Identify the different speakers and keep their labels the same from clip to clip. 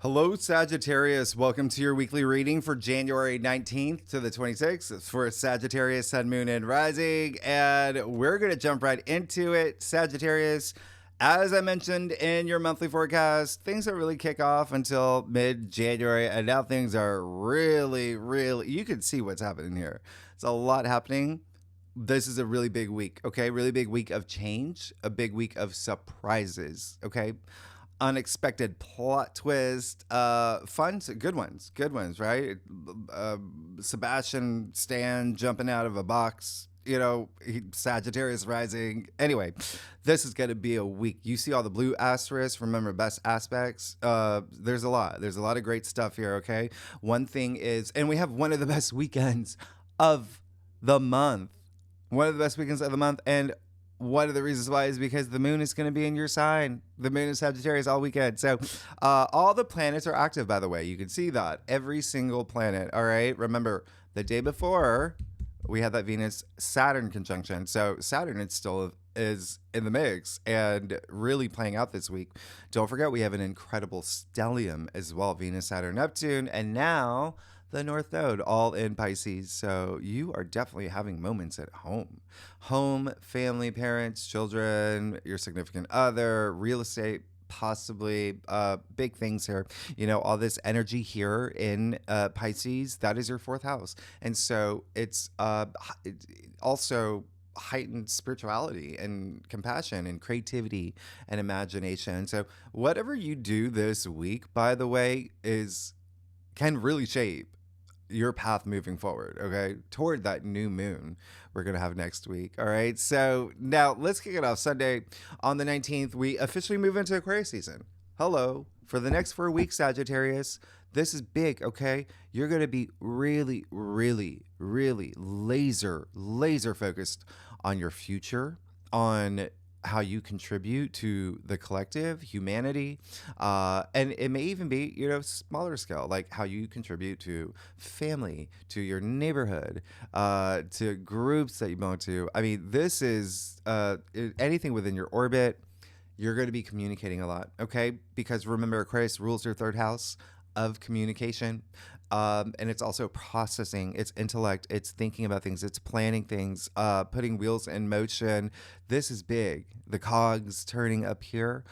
Speaker 1: Hello, Sagittarius. Welcome to your weekly reading for January 19th to the 26th. It's for Sagittarius, Sun, Moon, and Rising. And we're going to jump right into it. Sagittarius, as I mentioned in your monthly forecast, things don't really kick off until mid-January. And now things are really, you can see what's happening here. There's a lot happening. This is a really big week, okay? Really big week of change, a big week of surprises, okay? Unexpected plot twist, fun, good ones, right? Sebastian Stan jumping out of a box, Sagittarius rising. Anyway, this is going to be a week. You see all the blue asterisks, remember best aspects. There's a lot of great stuff here, okay? One thing is, and we have one of the best weekends of the month. And one of the reasons why is because the moon is going to be in your sign. The moon is Sagittarius all weekend. So all the planets are active, by the way. You can see that. Every single planet. All right. Remember, the day before, we had that Venus-Saturn conjunction. So Saturn is in the mix and really playing out this week. Don't forget, we have an incredible stellium as well. Venus, Saturn, Neptune. And now the North Node, all in Pisces. So you are definitely having moments at home. Home, family, parents, children, your significant other, real estate, possibly big things here. All this energy here in Pisces, that is your fourth house. And so it's also heightened spirituality and compassion and creativity and imagination. So whatever you do this week, by the way, can really shape your path moving forward, okay, toward that new moon we're going to have next week. All right. So now let's kick it off. Sunday on the 19th, we officially move into Aquarius season. Hello. For the next 4 weeks, Sagittarius, this is big, okay? You're going to be really laser focused on your future, on how you contribute to the collective, humanity, and it may even be, smaller scale, like how you contribute to family, to your neighborhood, to groups that you belong to. I mean, this is anything within your orbit. You're going to be communicating a lot, okay? Because remember, Aquarius rules your third house of communication. And it's also processing, it's intellect, it's thinking about things, it's planning things, putting wheels in motion. This is big. The cogs turning up here,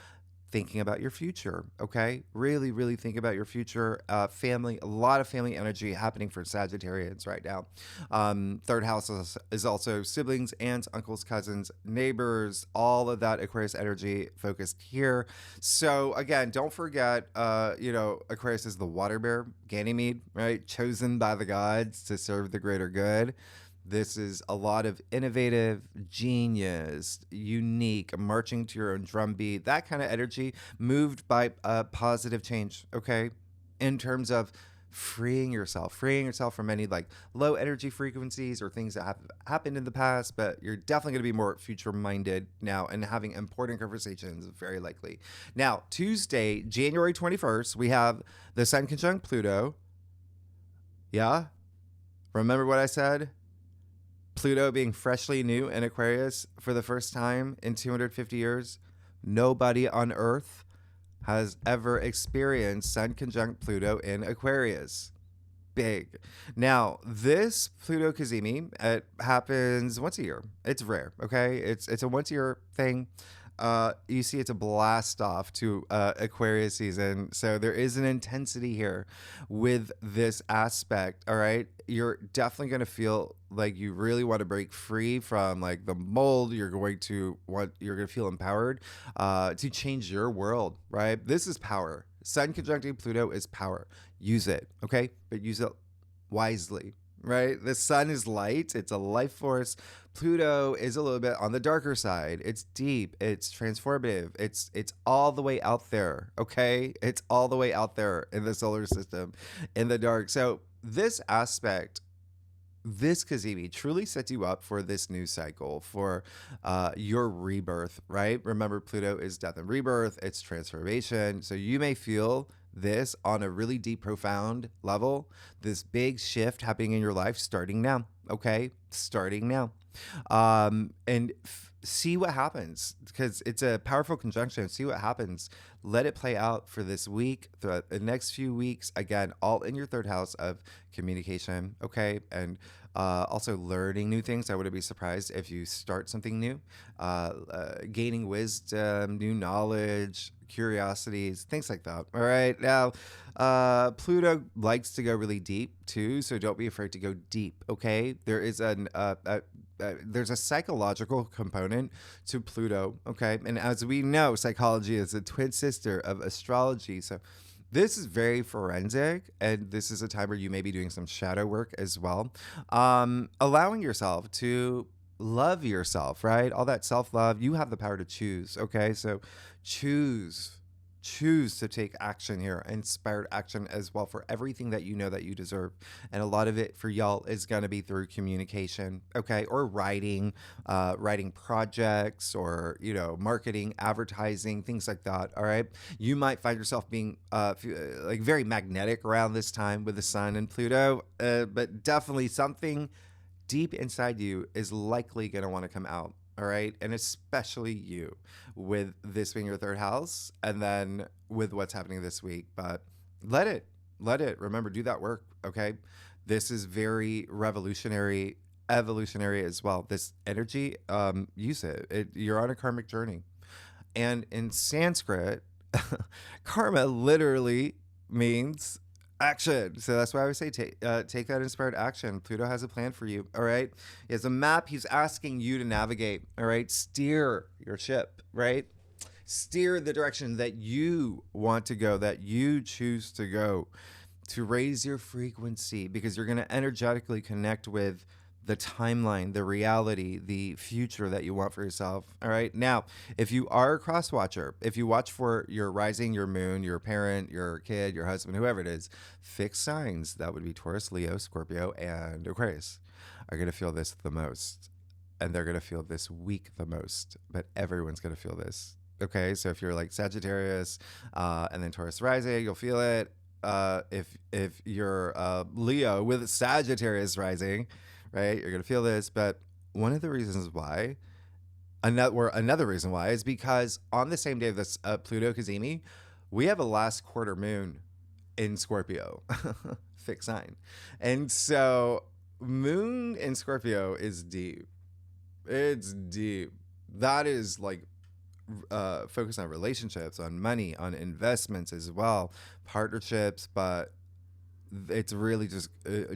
Speaker 1: thinking about your future, okay? Really think about your future. Family, a lot of family energy happening for Sagittarians right now. Third house is also siblings, aunts, uncles, cousins, neighbors, all of that Aquarius energy focused here. So again, don't forget, Aquarius is the water bear, Ganymede, right? Chosen by the gods to serve the greater good. This is a lot of innovative, genius, unique, marching to your own drumbeat, that kind of energy moved by positive change, okay? In terms of freeing yourself from any like low energy frequencies or things that have happened in the past, but you're definitely going to be more future minded now and having important conversations, very likely. Now, Tuesday, January 21st, we have the Sun conjunct Pluto. Yeah? Remember what I said? Pluto being freshly new in Aquarius for the first time in 250 years. Nobody on Earth has ever experienced Sun conjunct Pluto in Aquarius. Big. Now, this Pluto Cazimi, it happens once a year. It's rare, okay? It's a once a year thing. You see, it's a blast off to Aquarius season. So there is an intensity here with this aspect. All right. You're definitely going to feel like you really want to break free from like the mold. You're going to feel empowered to change your world. Right. This is power. Sun conjuncting Pluto is power. Use it. Okay. But use it wisely. Right? The sun is light. It's a life force. Pluto is a little bit on the darker side. It's deep. It's transformative. It's all the way out there. Okay? It's all the way out there in the solar system in the dark. So this aspect, this Cazimi truly sets you up for this new cycle, for your rebirth, right? Remember, Pluto is death and rebirth. It's transformation. So you may feel this on a really deep, profound level, this big shift happening in your life starting now, okay? starting now. And see what happens, because it's a powerful conjunction. See what happens. Let it play out for this week, the next few weeks. Again, all in your third house of communication, okay? And also learning new things. I wouldn't be surprised if you start something new, gaining wisdom, new knowledge, curiosities, things like that. All right. Now, Pluto likes to go really deep too, so don't be afraid to go deep. Okay. There's a psychological component to Pluto. Okay. And as we know, psychology is a twin sister of astrology. So this is very forensic, and this is a time where you may be doing some shadow work as well. Allowing yourself to love yourself, right? All that self love. You have the power to choose. Okay. So choose. Choose to take action here, inspired action as well, for everything that you know that you deserve. And a lot of it for y'all is going to be through communication, okay, or writing, writing projects, or, marketing, advertising, things like that. All right. You might find yourself being like very magnetic around this time with the sun and Pluto, but definitely something deep inside you is likely going to want to come out. All right. And especially you, with this being your third house, and then with what's happening this week. But let it. Remember, do that work. Okay. This is very revolutionary, evolutionary as well. This energy, use it. You're on a karmic journey. And in Sanskrit, karma literally means action. So that's why I always say take that inspired action. Pluto has a plan for you. All right. He has a map. He's asking you to navigate. All right. Steer your ship. Right. Steer the direction that you want to go, that you choose to go, to raise your frequency, because you're going to energetically connect with the timeline, the reality, the future that you want for yourself. All right. Now, if you are a cross watcher, if you watch for your rising, your moon, your parent, your kid, your husband, whoever it is, fixed signs, that would be Taurus, Leo, Scorpio, and Aquarius, are going to feel this the most. And they're going to feel this week the most. But everyone's going to feel this. Okay. So if you're like Sagittarius, and then Taurus rising, you'll feel it. If you're Leo with Sagittarius rising, right, you're gonna feel this. But one of the reasons why, another reason why, is because on the same day of this Pluto Kazemi, we have a last quarter moon in Scorpio, fixed sign, and so moon in Scorpio is deep. It's deep. That is like focus on relationships, on money, on investments as well, partnerships, but it's really just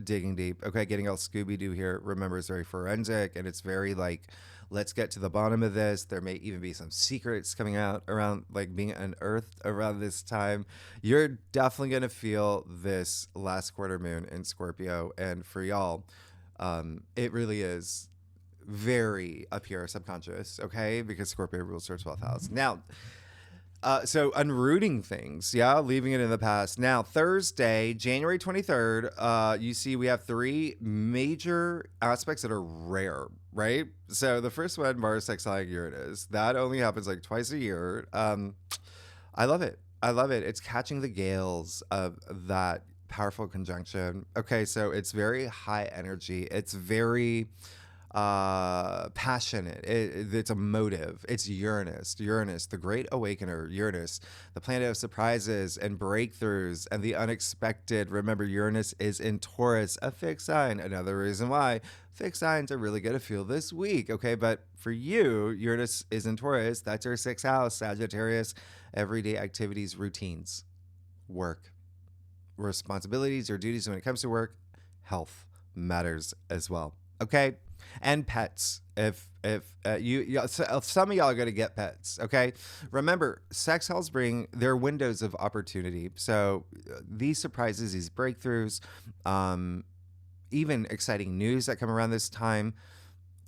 Speaker 1: digging deep. Okay, getting all Scooby-Doo here. Remember, it's very forensic, and it's very like, let's get to the bottom of this. There may even be some secrets coming out around, like, being unearthed around this time. You're definitely going to feel this last quarter moon in Scorpio, and for y'all, it really is very up here subconscious, okay? Because Scorpio rules your 12th house. Now, so unrooting things, yeah, leaving it in the past. Now, Thursday, January 23rd, you see we have three major aspects that are rare, right? So the first one, Mars sextiling Uranus. That only happens like twice a year. I love it. I love it. It's catching the gales of that powerful conjunction. Okay, so it's very high energy. It's very passionate. It's emotive. It's Uranus, the great awakener. Uranus, the planet of surprises and breakthroughs and the unexpected. Remember, Uranus is in Taurus, a fixed sign. Another reason why fixed signs are really going to feel this week. Okay, but for you, Uranus is in Taurus. That's your sixth house, Sagittarius. Everyday activities, routines, work, responsibilities, or duties. When it comes to work, health matters as well. Okay. And pets. If some of y'all are going to get pets, okay? Remember, sex hells bring their windows of opportunity. So these surprises, these breakthroughs, even exciting news that come around this time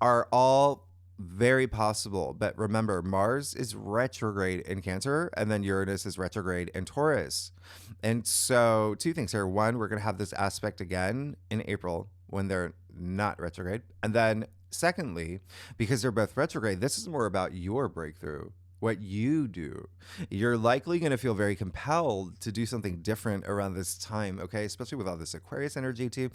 Speaker 1: are all very possible. But remember, Mars is retrograde in Cancer, and then Uranus is retrograde in Taurus. And so two things here. One, we're going to have this aspect again in April when they're not retrograde. And then secondly, because they're both retrograde, this is more about your breakthrough, what you do. You're likely going to feel very compelled to do something different around this time, okay? Especially with all this Aquarius energy too.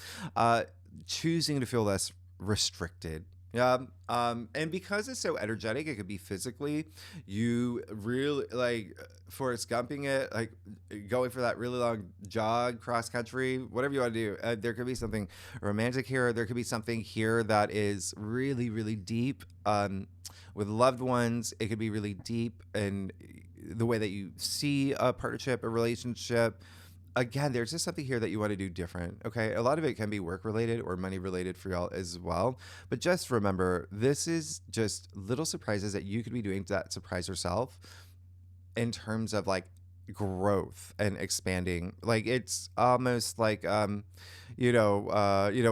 Speaker 1: Choosing to feel less restricted. Yeah. And because it's so energetic, it could be physically. You really like Forrest Gumping it, like going for that really long jog, cross country, whatever you want to do. There could be something romantic here. There could be something here that is really, really deep. With loved ones, it could be really deep in the way that you see a partnership, a relationship. Again, there's just something here that you want to do different. Okay. A lot of it can be work related or money related for y'all as well. But just remember, this is just little surprises that you could be doing that surprise yourself in terms of like growth and expanding. Like it's almost like an analogy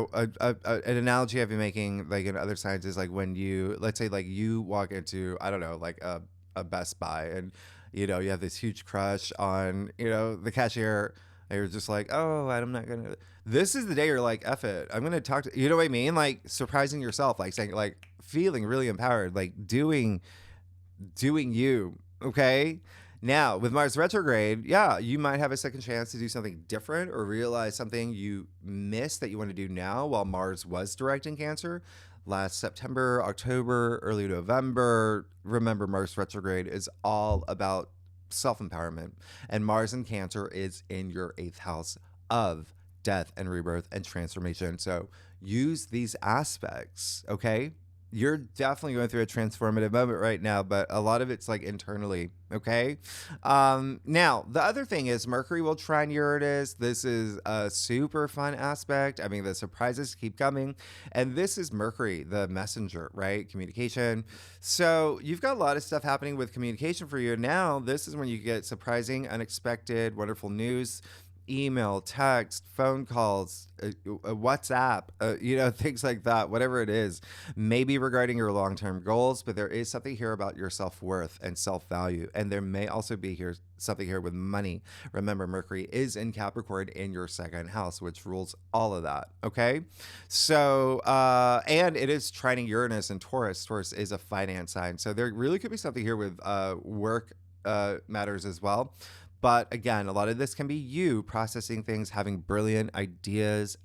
Speaker 1: I've been making like in other signs is like when you, let's say like you walk into, I don't know, like a Best Buy, and you have this huge crush on the cashier, and you're just like, oh, I'm not gonna, this is the day you're like, F it, I'm gonna talk to, you know what I mean, like surprising yourself, like saying, like feeling really empowered, like doing you. Okay. Now, with Mars retrograde, yeah, you might have a second chance to do something different or realize something you missed that you want to do now while Mars was direct in Cancer last September, October, early November. Remember, Mars retrograde is all about self empowerment, and Mars in Cancer is in your eighth house of death and rebirth and transformation. So use these aspects, okay? You're definitely going through a transformative moment right now, but a lot of it's like internally. Okay. Now, the other thing is Mercury will trine Uranus. This is a super fun aspect. I mean, the surprises keep coming. And this is Mercury, the messenger, right? Communication. So you've got a lot of stuff happening with communication for you. Now, this is when you get surprising, unexpected, wonderful news. Email, text, phone calls, WhatsApp, things like that, whatever it is, maybe regarding your long term goals. But there is something here about your self worth and self value. And there may also be here something here with money. Remember, Mercury is in Capricorn in your second house, which rules all of that. Okay. So, and it is trining Uranus and Taurus. Taurus is a finance sign. So there really could be something here with work matters as well. But again, a lot of this can be you processing things, having brilliant ideas,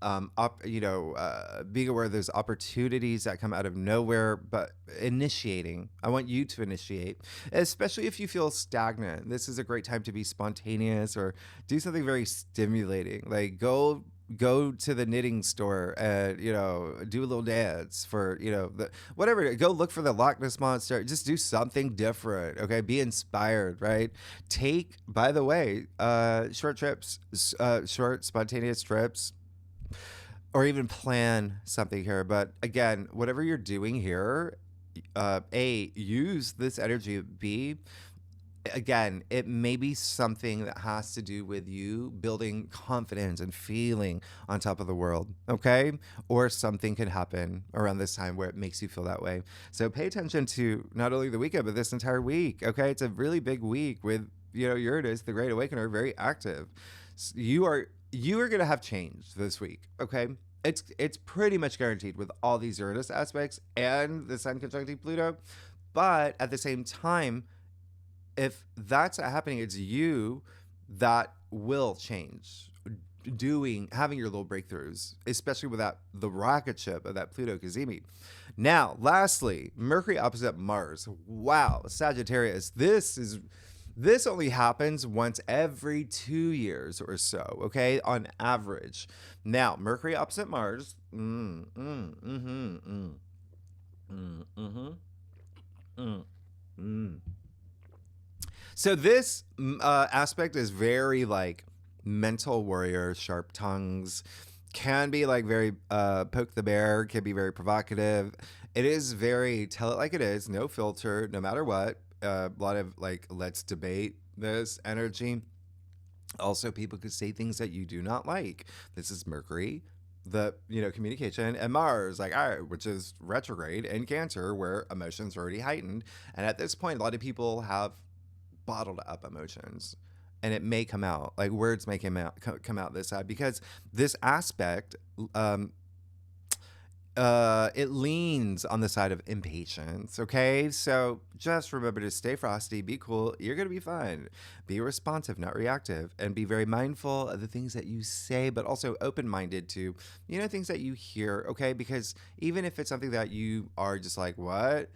Speaker 1: being aware there's opportunities that come out of nowhere, but initiating. I want you to initiate, especially if you feel stagnant. This is a great time to be spontaneous or do something very stimulating. Like go to the knitting store and do a little dance for whatever, go look for the Loch Ness monster, just do something different. Okay, be inspired, right? Take, by the way, short trips, short spontaneous trips, or even plan something here. But again, whatever you're doing here, use this energy. B, again, it may be something that has to do with you building confidence and feeling on top of the world, okay? Or something could happen around this time where it makes you feel that way. So pay attention to not only the weekend, but this entire week, okay? It's a really big week with, Uranus, the Great Awakener, very active. You are going to have change this week, okay? It's pretty much guaranteed with all these Uranus aspects and the Sun conjuncting Pluto. But at the same time, if that's happening, it's you that will change, having your little breakthroughs, especially with the rocket ship of that Pluto Kazemi. Now, lastly, Mercury opposite Mars. Wow, Sagittarius. This only happens once every 2 years or so, okay, on average. Now, Mercury opposite Mars. So this aspect is very like mental warrior, sharp tongues, can be like very poke the bear, can be very provocative. It is very tell it like it is, no filter, no matter what. A lot of like let's debate this energy. Also, people could say things that you do not like. This is Mercury, the communication, and Mars, like all right, which is retrograde in Cancer, where emotions are already heightened. And at this point, a lot of people have bottled up emotions, and it may come out, like words may come out this side, because this aspect it leans on the side of impatience. Okay, so just remember to stay frosty, be cool. You're gonna be fine. Be responsive, not reactive, and be very mindful of the things that you say, but also open-minded to, things that you hear. Okay, because even if it's something that you are just like, what?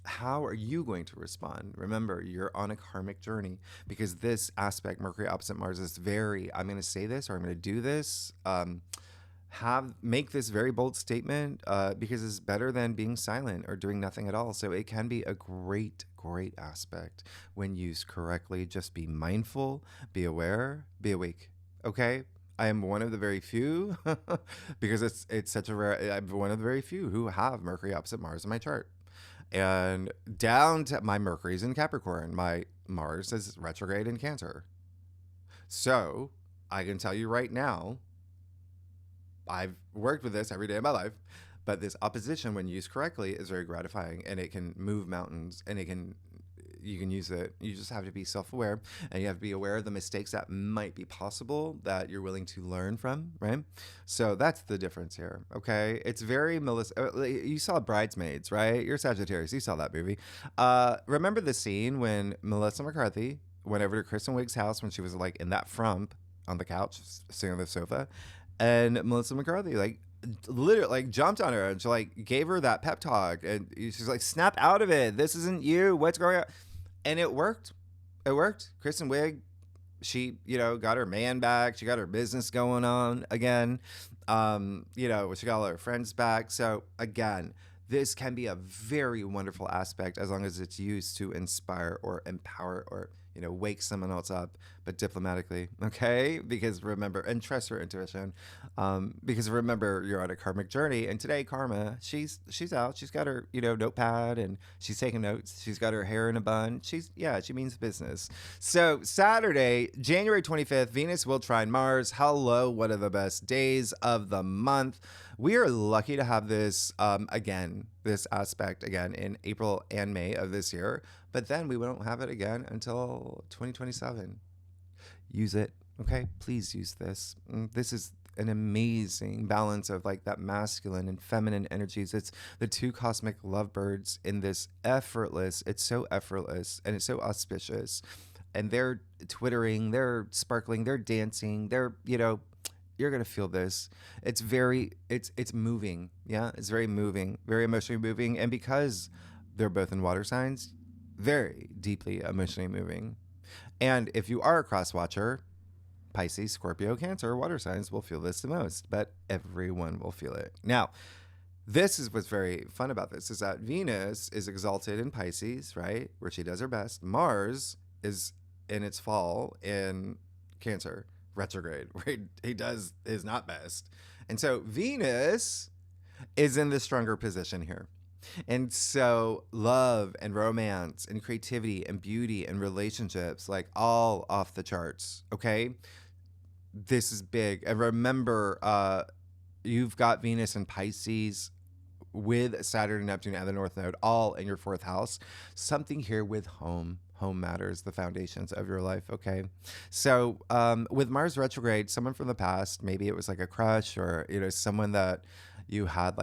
Speaker 1: How are you going to respond? Remember, you're on a karmic journey because this aspect, Mercury opposite Mars, is very, I'm going to say this or I'm going to do this. Make this very bold statement because it's better than being silent or doing nothing at all. So it can be a great aspect when used correctly. Just be mindful, be aware, be awake. Okay. I am one of the very few because it's such a rare. I'm one of the very few who have Mercury opposite Mars in my chart, and down to my Mercury's in Capricorn, my Mars is retrograde in Cancer. So I can tell you right now, I've worked with this every day of my life, but this opposition, when used correctly, is very gratifying, and it can move mountains, and you can use it. You just have to be self-aware, and you have to be aware of the mistakes that might be possible that you're willing to learn from, right? So that's the difference here, okay? It's very Melissa. You saw Bridesmaids, right? You're Sagittarius. You saw that movie. Remember the scene when Melissa McCarthy went over to Kristen Wiig's house when she was like in that frump on the couch, sitting on the sofa, and Melissa McCarthy literally jumped on her and she gave her that pep talk, and she's like, snap out of it, this isn't you, what's going on? And it worked. It worked. Kristen Wiig, she, got her man back. She got her business going on again. She got all her friends back. So again, this can be a very wonderful aspect as long as it's used to inspire or empower or, wake someone else up, but diplomatically, okay? Because remember, and trust your intuition, because remember, you're on a karmic journey, and today Karma, she's out. She's got her, notepad, and she's taking notes. She's got her hair in a bun. She means business. So Saturday, January 25th, Venus will trine Mars. Hello, one of the best days of the month. We are lucky to have this this aspect again in April and May of this year, but then we won't have it again until 2027. Use it, okay? Please use this. This is an amazing balance of that masculine and feminine energies. It's the two cosmic lovebirds in this effortless. It's so effortless and it's so auspicious. And they're twittering, they're sparkling, they're dancing, they're, you're going to feel this. It's moving. Yeah. It's very moving, very emotionally moving. And because they're both in water signs, very deeply emotionally moving. And if you are a cross watcher, Pisces, Scorpio, Cancer, water signs will feel this the most, but everyone will feel it. Now, this is what's very fun about this is that Venus is exalted in Pisces, right? Where she does her best. Mars is in its fall in Cancer, retrograde, where he does his not best. And so Venus is in the stronger position here. And so love and romance and creativity and beauty and relationships, all off the charts. Okay. This is big. And remember, you've got Venus and Pisces with Saturn and Neptune and the North Node all in your fourth house. Something here with home. Home matters, the foundations of your life. Okay. So with Mars retrograde, someone from the past, maybe it was a crush or, someone that you had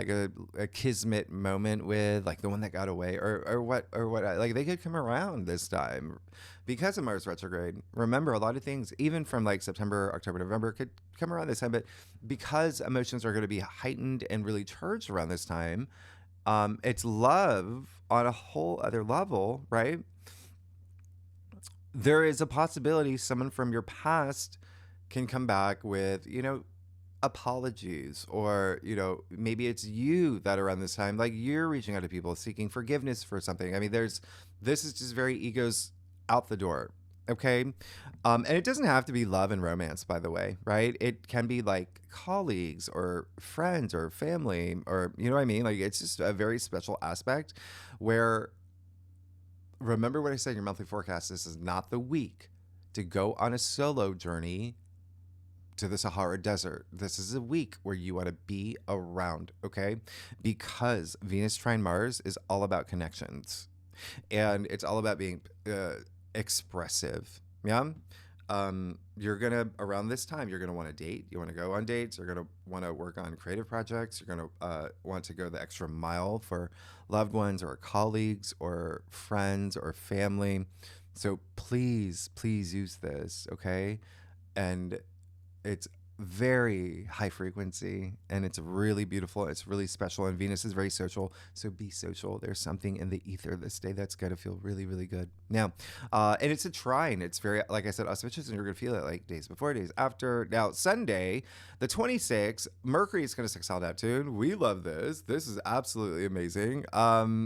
Speaker 1: a kismet moment with, the one that got away or what, they could come around this time because of Mars retrograde. Remember, a lot of things, even from September, October, November, could come around this time, but because emotions are going to be heightened and really charged around this time, it's love on a whole other level, right? There is a possibility someone from your past can come back with, apologies, or, maybe it's you that around this time, you're reaching out to people seeking forgiveness for something. I mean, this is just very egos out the door. Okay. And it doesn't have to be love and romance, by the way, right? It can be colleagues or friends or family, or, you know what I mean? It's just a very special aspect where, remember what I said in your monthly forecast. This is not the week to go on a solo journey to the Sahara Desert. This is a week where you want to be around, okay? Because Venus trine Mars is all about connections. And it's all about being expressive, yeah? you're gonna around this time you're gonna want to date. You want to go on dates. You're gonna want to work on creative projects. You're gonna want to go the extra mile for loved ones or colleagues or friends or family. So please use this, okay? And it's very high frequency and it's really beautiful. It's really special. And Venus is very social. So be social. There's something in the ether this day that's going to feel really, really good. Now, and it's a trine. It's very, like I said, auspicious, and you're going to feel it like days before, days after. Now, Sunday, the 26th, Mercury is going to sextile Neptune. We love this. This is absolutely amazing.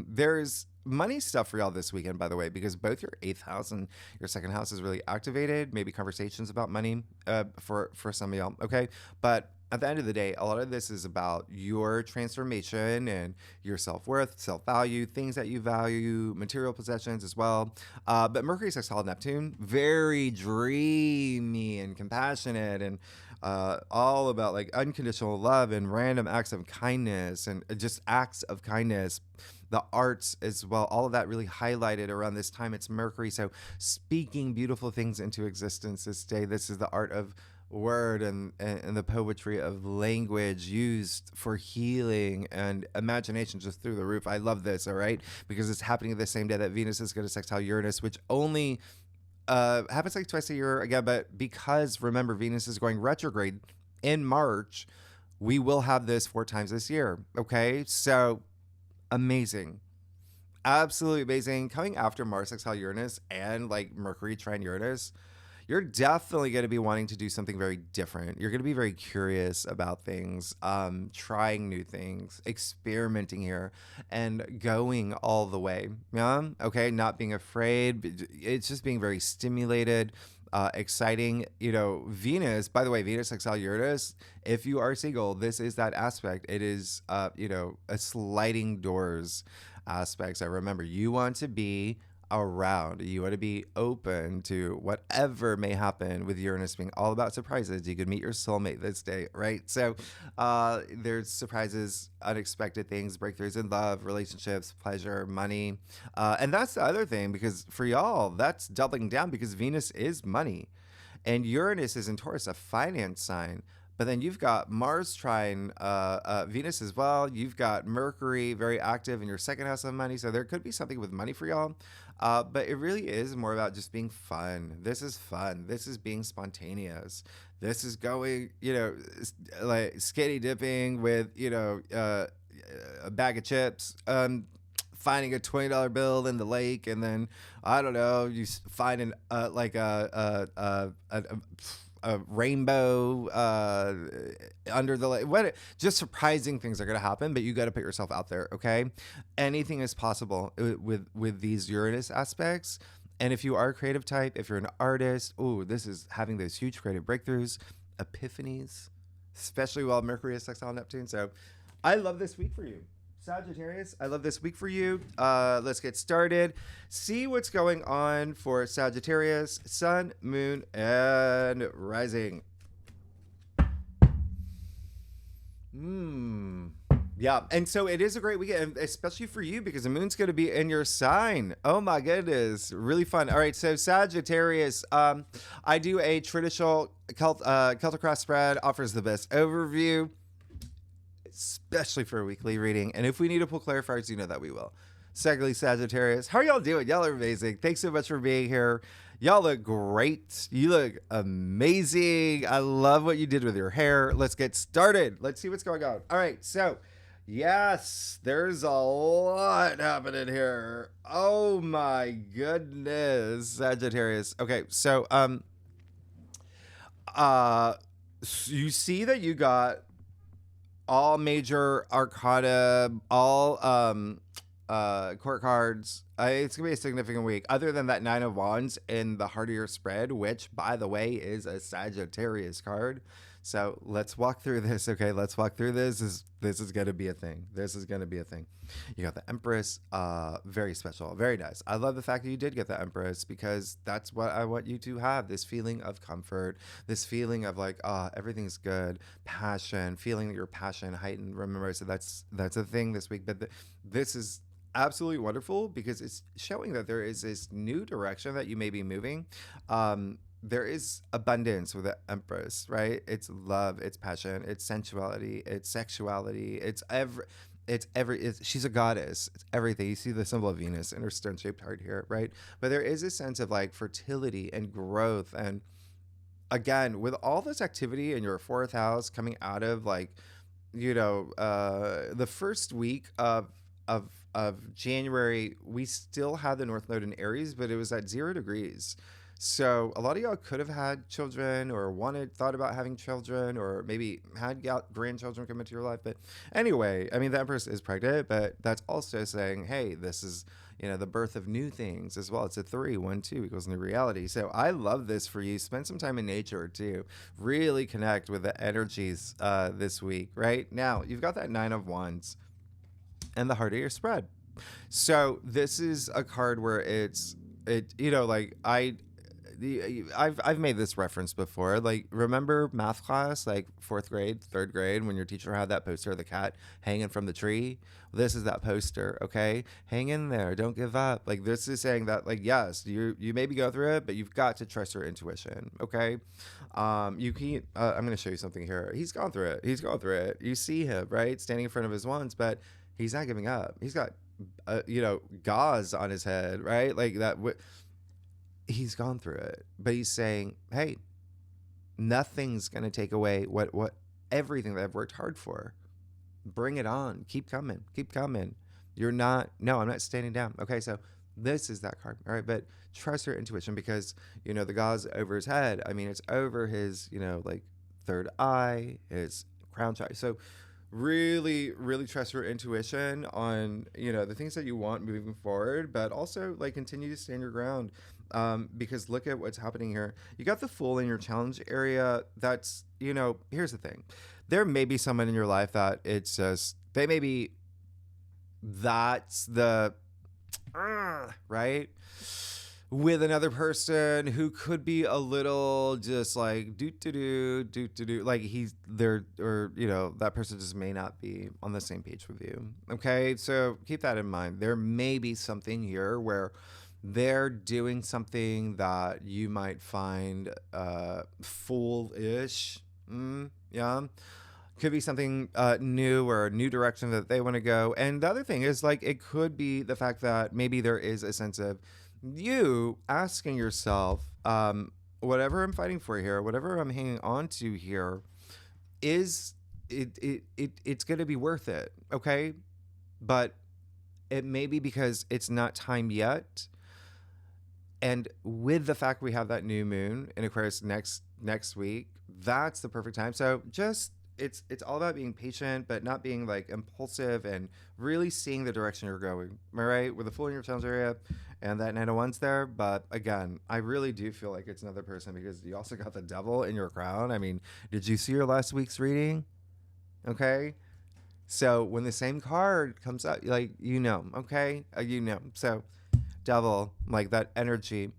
Speaker 1: There's money stuff for y'all this weekend, by the way, because both your eighth house and your second house is really activated. Maybe conversations about money for some of y'all. Okay, but at the end of the day, a lot of this is about your transformation and your self-worth, self-value, things that you value, material possessions as well. But Mercury sextile Neptune, very dreamy and compassionate and all about like unconditional love and random acts of kindness and just acts of kindness, the arts as well, all of that really highlighted around this time. It's Mercury, so speaking beautiful things into existence this day. This is the art of word and the poetry of language used for healing and imagination just through the roof. I love this, all right, because it's happening the same day that Venus is going to sextile Uranus, which only happens like twice a year again. But because remember, Venus is going retrograde in March, we will have this 4 times this year. Okay, so amazing, absolutely amazing. Coming after Mars sextile Uranus and like Mercury trine Uranus, you're definitely going to be wanting to do something very different. You're going to be very curious about things, trying new things, experimenting here, and going all the way. Yeah, okay, not being afraid. It's just being very stimulated. Exciting, Venus, by the way, Venus sextile Uranus, if you are single, this is that aspect. It is, a sliding doors aspect. So remember, you want to be around, you want to be open to whatever may happen, with Uranus being all about surprises. You could meet your soulmate this day, right? So there's surprises, unexpected things, breakthroughs in love, relationships, pleasure, money. And that's the other thing, because for y'all, that's doubling down, because Venus is money and Uranus is in Taurus, a finance sign. But then you've got Mars trine Venus as well. You've got Mercury very active in your second house of money. So there could be something with money for y'all. But it really is more about just being fun. This is fun. This is being spontaneous. This is going, like skinny dipping with, a bag of chips. Finding a $20 bill in the lake, and then I don't know, you find like a rainbow under the lake. What? Just surprising things are going to happen, but you got to put yourself out there. Okay, anything is possible with these Uranus aspects. And if you are a creative type, if you're an artist, this is having those huge creative breakthroughs, epiphanies, especially while Mercury is sextile Neptune. So I love this week for you, Sagittarius. I love this week for you. Let's get started. See what's going on for Sagittarius, sun, moon, and rising. Yeah, and so it is a great weekend, especially for you, because the moon's going to be in your sign. Oh my goodness, really fun. All right, so Sagittarius, I do a traditional Celtic cross spread, offers the best overview, especially for a weekly reading. And if we need to pull clarifiers, you know that we will. Secondly, Sagittarius, how are y'all doing? Y'all are amazing. Thanks so much for being here. Y'all look great. You look amazing. I love what you did with your hair. Let's get started. Let's see what's going on. All right, so yes, there's a lot happening here. Oh my goodness, Sagittarius. Okay, so you see that you got all major arcana, all court cards. It's gonna be a significant week, other than that 9 of Wands in the heart of your spread, which by the way is a Sagittarius card. So let's walk through this. Okay, let's walk through this. This is gonna be a thing. This is gonna be a thing. You got the Empress, very special, very nice. I love the fact that you did get the Empress, because that's what I want you to have, this feeling of comfort, this feeling of like, everything's good, passion, feeling your passion heightened. Remember, so that's a thing this week. But this is absolutely wonderful, because it's showing that there is this new direction that you may be moving. there is abundance with the Empress, right? It's love, it's passion, it's sensuality, it's sexuality, she's a goddess. It's everything. You see the symbol of Venus in her stone-shaped heart here, right? But there is a sense of like fertility and growth, and again, with all this activity in your fourth house coming out of like, the first week of January, we still had the North Node in Aries, but it was at 0 degrees. So a lot of y'all could have had children or thought about having children, or maybe had grandchildren come into your life. But anyway, I mean, the Empress is pregnant, but that's also saying, hey, this is, the birth of new things as well. It's a 3, 1, 2 equals new reality. So I love this for you. Spend some time in nature too. Really connect with the energies this week, right? Now, you've got that 9 of Wands and the heart of your spread. So this is a card where I've made this reference before. Like, remember math class, like fourth grade, third grade, when your teacher had that poster of the cat hanging from the tree? This is that poster, okay? Hang in there, don't give up. Like, this is saying that, like, yes, you maybe go through it, but you've got to trust your intuition, okay? You can. I'm going to show you something here. He's gone through it. He's going through it. You see him, right, standing in front of his wands, but he's not giving up. He's got, gauze on his head, right? Like that. He's gone through it, but he's saying, hey, nothing's going to take away what everything that I've worked hard for. Bring it on. Keep coming. Keep coming. I'm not standing down. Okay, so this is that card. All right, but trust your intuition, because, the gauze over his head, I mean, it's over his, like third eye, his crown chakra. So really, really trust your intuition on, the things that you want moving forward, but also like continue to stand your ground. Because look at what's happening here. You got the Fool in your challenge area. That's, here's the thing. There may be someone in your life that it's just, that's the, right? With another person who could be a little just like do, like he's there, or that person just may not be on the same page with you. Okay, so keep that in mind. There may be something here where they're doing something that you might find foolish. Yeah. Could be something new, or a new direction that they want to go. And the other thing is, like, it could be the fact that maybe there is a sense of you asking yourself, whatever I'm fighting for here, whatever I'm hanging on to here, is it's going to be worth it. Okay. But it may be because it's not time yet. And with the fact we have that new moon in Aquarius next week, that's the perfect time. So just it's all about being patient, but not being like impulsive, and really seeing the direction you're going. All right, with the Fool in your challenge area and that 9 of Wands there. But again, I really do feel like it's another person, because you also got the Devil in your crown. I mean, did you see your last week's reading? Okay. So when the same card comes out, like, okay, so Devil, like that energy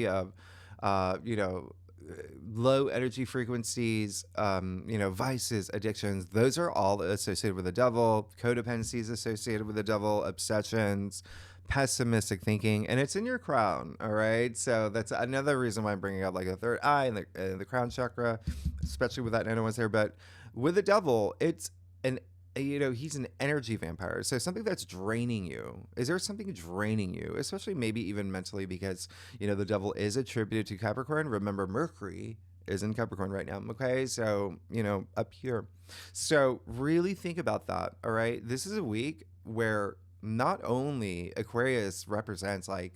Speaker 1: of, low energy frequencies, vices, addictions, those are all associated with the Devil. Codependencies associated with the Devil, obsessions, pessimistic thinking, and it's in your crown. All right, so that's another reason why I'm bringing up like the third eye and the crown chakra, especially with that 9 there. But with the Devil, it's an he's an energy vampire. So something that's draining you. Is there something draining you, especially maybe even mentally, because, the Devil is attributed to Capricorn. Remember, Mercury is in Capricorn right now. Okay. So, up here. So really think about that. All right. This is a week where not only Aquarius represents like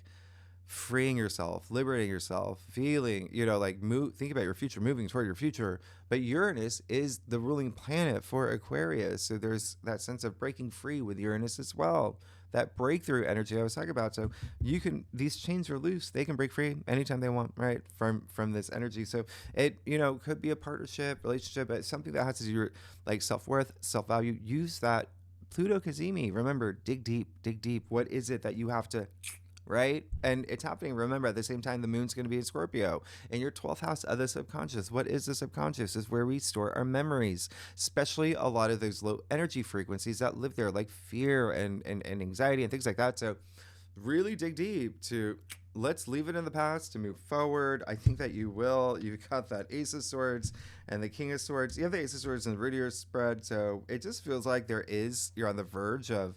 Speaker 1: freeing yourself, liberating yourself, feeling, think about your future, moving toward your future. But Uranus is the ruling planet for Aquarius. So there's that sense of breaking free with Uranus as well. That breakthrough energy I was talking about. So these chains are loose. They can break free anytime they want, right? From this energy. So it, could be a partnership, relationship, but something that has to do with like self-worth, self-value. Use that Pluto Kazemi. Remember, dig deep, dig deep. What is it that you have to, right? And it's happening. Remember, at the same time, the moon's going to be in Scorpio. In your 12th house of the subconscious. What is the subconscious? Is where we store our memories, especially a lot of those low energy frequencies that live there, like fear and anxiety and things like that. So really dig deep to let's leave it in the past to move forward. I think that you will. You've got that Ace of Swords and the King of Swords. You have the Ace of Swords and the root of your spread, so it just feels like you're on the verge of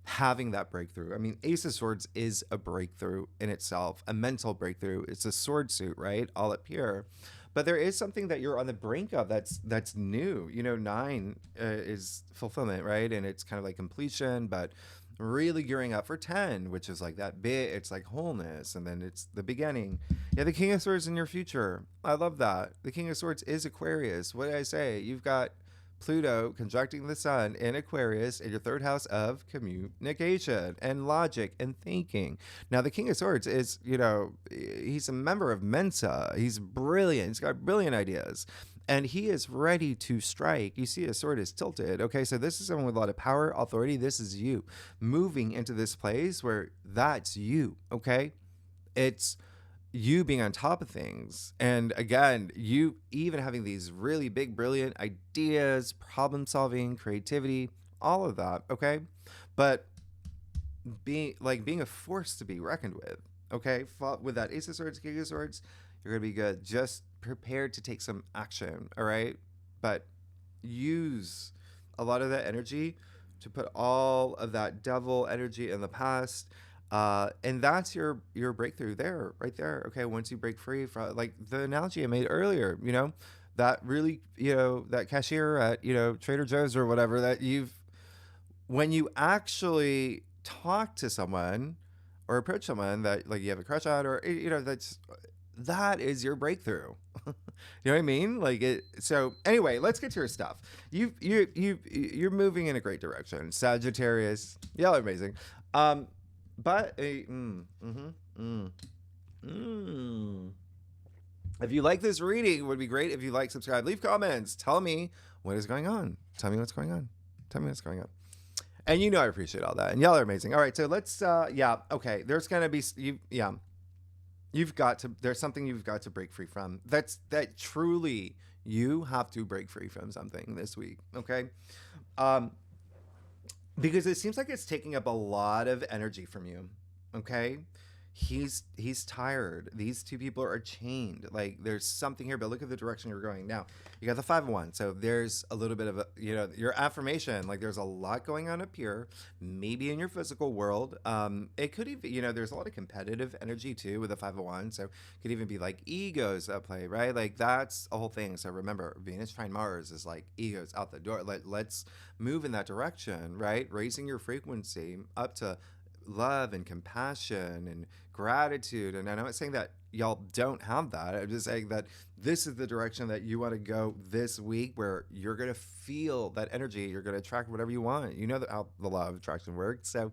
Speaker 1: having that breakthrough. I mean, Ace of Swords is a breakthrough in itself, a mental breakthrough. It's a sword suit, right? All up here. But there is something that you're on the brink of that's new. You know, nine is fulfillment, right? And it's kind of like completion, but really gearing up for 10, which is like that bit. It's like wholeness, and then it's the beginning. Yeah, the King of Swords in your future. I love that. The King of Swords is Aquarius. What did I say? You've got Pluto conjuncting the sun in Aquarius in your third house of communication and logic and thinking. Now, the King of Swords is, he's a member of Mensa. He's brilliant. He's got brilliant ideas. And he is ready to strike. You see, his sword is tilted. Okay, so this is someone with a lot of power, authority. This is you moving into this place where that's you. Okay, it's you being on top of things. And again, you even having these really big, brilliant ideas, problem solving, creativity, all of that. Okay. But being a force to be reckoned with. Okay. Fought with that Ace of Swords, King of Swords, you're going to be good. Just prepared to take some action. All right. But use a lot of that energy to put all of that devil energy in the past, and that's your breakthrough there, right there. Okay, once you break free from like the analogy I made earlier, that really, that cashier at Trader Joe's or whatever, that when you actually talk to someone or approach someone that like you have a crush on, or that is your breakthrough. You know what I mean? Like it. So anyway, let's get to your stuff. You're moving in a great direction, Sagittarius. Y'all are amazing. But if you like this reading, it would be great if you like, subscribe, leave comments. Tell me what is going on. Tell me what's going on. Tell me what's going on. And I appreciate all that. And y'all are amazing. All right, so let's okay. There's gonna be there's something you've got to break free from. That truly you have to break free from something this week. Okay. Because it seems like it's taking up a lot of energy from you. Okay. He's tired. These two people are chained. Like there's something here, but look at the direction you're going. Now, you got the 5 of Wands. So there's a little bit of your affirmation. Like there's a lot going on up here, maybe in your physical world. It could even, there's a lot of competitive energy too with the 5 of Wands. So it could even be like egos at play, right? Like that's a whole thing. So remember, Venus trine Mars is like egos out the door. Let's move in that direction, right? Raising your frequency up to love and compassion and gratitude. And I'm not saying that y'all don't have that. I'm just saying that this is the direction that you want to go this week, where you're going to feel that energy. You're going to attract whatever you want. You know how the law of attraction works. So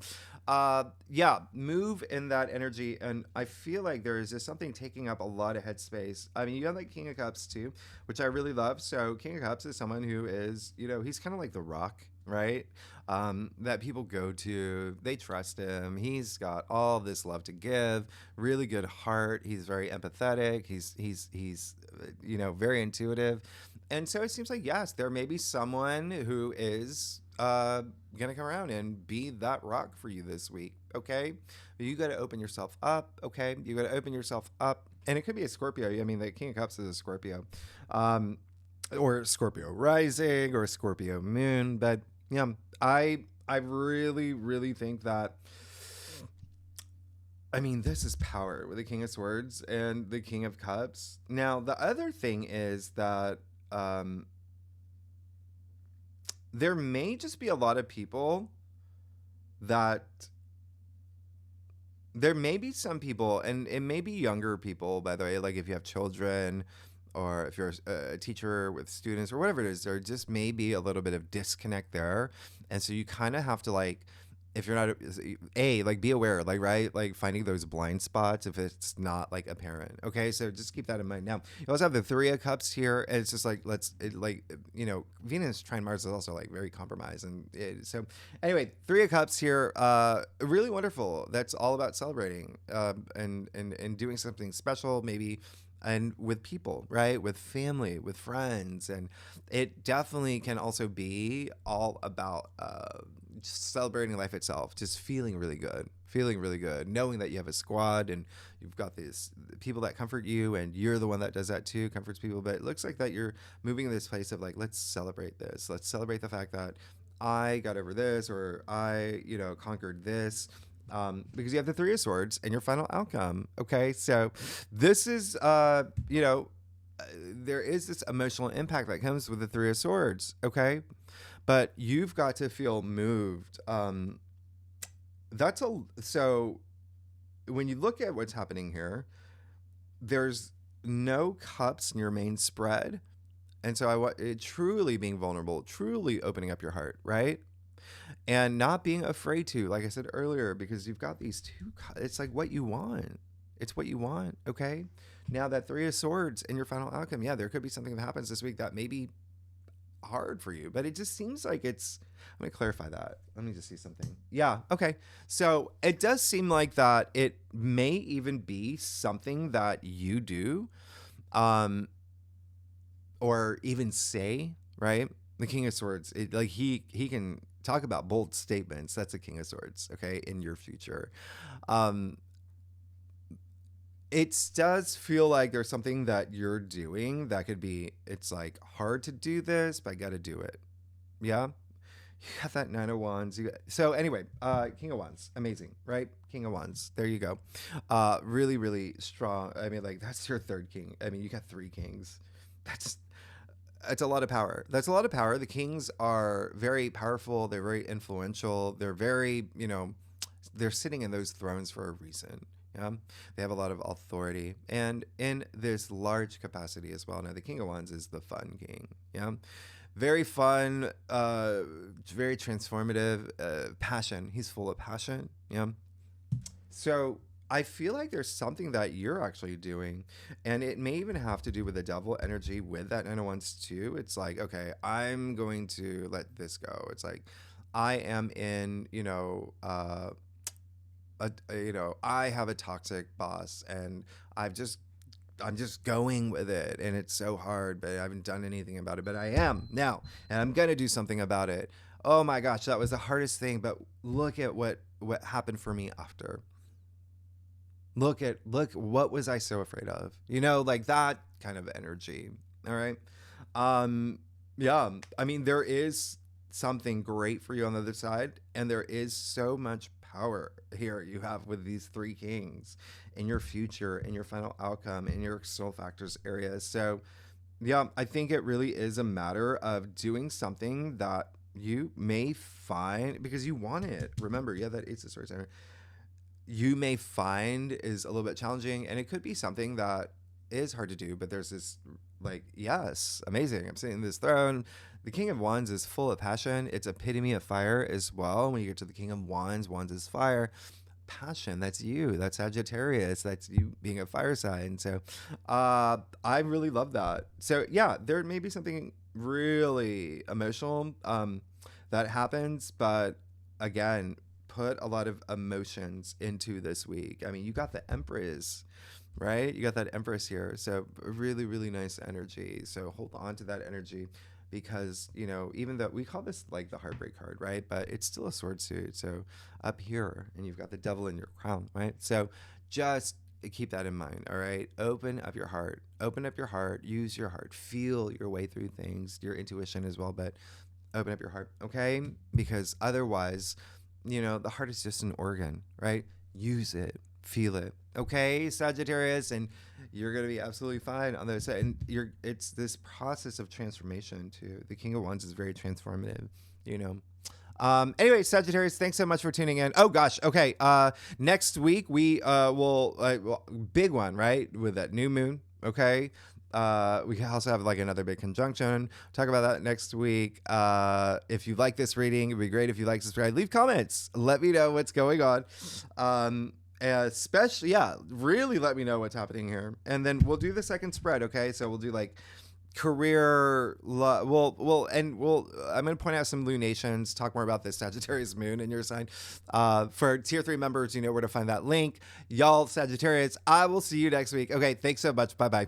Speaker 1: move in that energy. And I feel like there is just something taking up a lot of headspace. I mean, you have like King of Cups too, which I really love. So King of Cups is someone who is, he's kind of like the rock, right? That people go to. They trust him. He's got all this love to give. Really good heart. He's very empathetic. He's very intuitive. And so it seems like, yes, there may be someone who is gonna come around and be that rock for you this week. Okay, you got to open yourself up. Okay, you got to open yourself up, and it could be a Scorpio. I mean, the King of Cups is a Scorpio, or Scorpio rising, or Scorpio moon. But yeah, I really, really think that, I mean, this is power with the King of Swords and the King of Cups. Now, the other thing is that there may just be a lot of people that there may be some people, and it may be younger people, by the way, like if you have children or if you're a teacher with students or whatever it is, there just may be a little bit of disconnect there. And so you kind of have to like, if you're not like be aware, like, right, like finding those blind spots if it's not like apparent. Okay, so just keep that in mind. Now you also have the 3 of Cups here, and it's just like Venus trine Mars is also like very compromised, and so anyway, 3 of Cups here, really wonderful. That's all about celebrating and doing something special, maybe, and with people, right, with family, with friends. And it definitely can also be all about just celebrating life itself, just feeling really good, knowing that you have a squad and you've got these people that comfort you, and you're the one that does that too, comforts people. But it looks like that you're moving in this place of like, let's celebrate this. Let's celebrate the fact that I got over this, or I, conquered this. Because you have the Three of Swords and your final outcome. Okay, so this is, there is this emotional impact that comes with the Three of Swords. Okay, but you've got to feel moved. So when you look at what's happening here, there's no cups in your main spread. And so I want it truly being vulnerable, truly opening up your heart, right? And not being afraid to, like I said earlier, because you've got these it's like what you want. It's what you want, okay? Now that Three of Swords and your final outcome, yeah, there could be something that happens this week that may be hard for you, but it just seems like it's, let me clarify that. Let me just see something. Yeah, okay. So it does seem like that it may even be something that you do, or even say, right? The King of Swords, he can talk about bold statements. That's the King of Swords, okay, in your future. It does feel like there's something that you're doing that could be, it's like hard to do this, but I got to do it. Yeah. You got that Nine of Wands. So anyway, King of Wands, amazing, right? King of Wands, there you go. Really, really strong. I mean, like, that's your third king. I mean, you got three kings. That's a lot of power. That's a lot of power. The kings are very powerful. They're very influential. They're very, they're sitting in those thrones for a reason. Yeah, they have a lot of authority, and in this large capacity as well. Now, the King of Wands is the fun king. Yeah, very fun, very transformative, passion. He's full of passion. Yeah, so I feel like there's something that you're actually doing, and it may even have to do with the devil energy with that Nine of Wands too. It's like, okay, I'm going to let this go. It's like, I am in, I have a toxic boss, and I'm just going with it, and it's so hard, but I haven't done anything about it. But I am now, and I'm gonna do something about it. Oh my gosh, that was the hardest thing, but look at what happened for me after. Look what was I so afraid of? Like that kind of energy. All right. Yeah. I mean, there is something great for you on the other side, and there is so much power here you have with these three kings in your future, in your final outcome, in your soul factors area. So yeah, I think it really is a matter of doing something that you may find, because you want it. Remember, yeah, that Ace of Swords center, you may find is a little bit challenging, and it could be something that is hard to do, but there's this, like, yes, amazing, I'm sitting in this throne. The King of Wands is full of passion. It's epitome of fire as well. When you get to the King of Wands, Wands is fire. Passion, that's you. That's Sagittarius. That's you being a fire sign. So I really love that. So yeah, there may be something really emotional that happens, but again, put a lot of emotions into this week. I mean, you got the Empress, right? You got that Empress here. So really, really nice energy. So hold on to that energy, because, even though we call this like the heartbreak card, right? But it's still a sword suit. So up here, and you've got the devil in your crown, right? So just keep that in mind. All right. Open up your heart, use your heart, feel your way through things, your intuition as well, but open up your heart. Okay. Because otherwise, the heart is just an organ, right? Use it, feel it. Okay, Sagittarius, and you're going to be absolutely fine on the other side. And it's this process of transformation too. The King of Wands is very transformative, Anyway, Sagittarius, thanks so much for tuning in. Oh gosh. Okay. Next week we will, big one, right? With that new moon. Okay. We also have like another big conjunction. Talk about that next week. If you like this reading, it'd be great if you like, subscribe, leave comments. Let me know what's going on. Especially, yeah, really let me know what's happening here. And then we'll do the second spread. Okay. So we'll do like career, I'm going to point out some lunations, talk more about this Sagittarius moon in your sign. For tier 3 members, you know where to find that link. Y'all, Sagittarius, I will see you next week. Okay. Thanks so much. Bye-bye.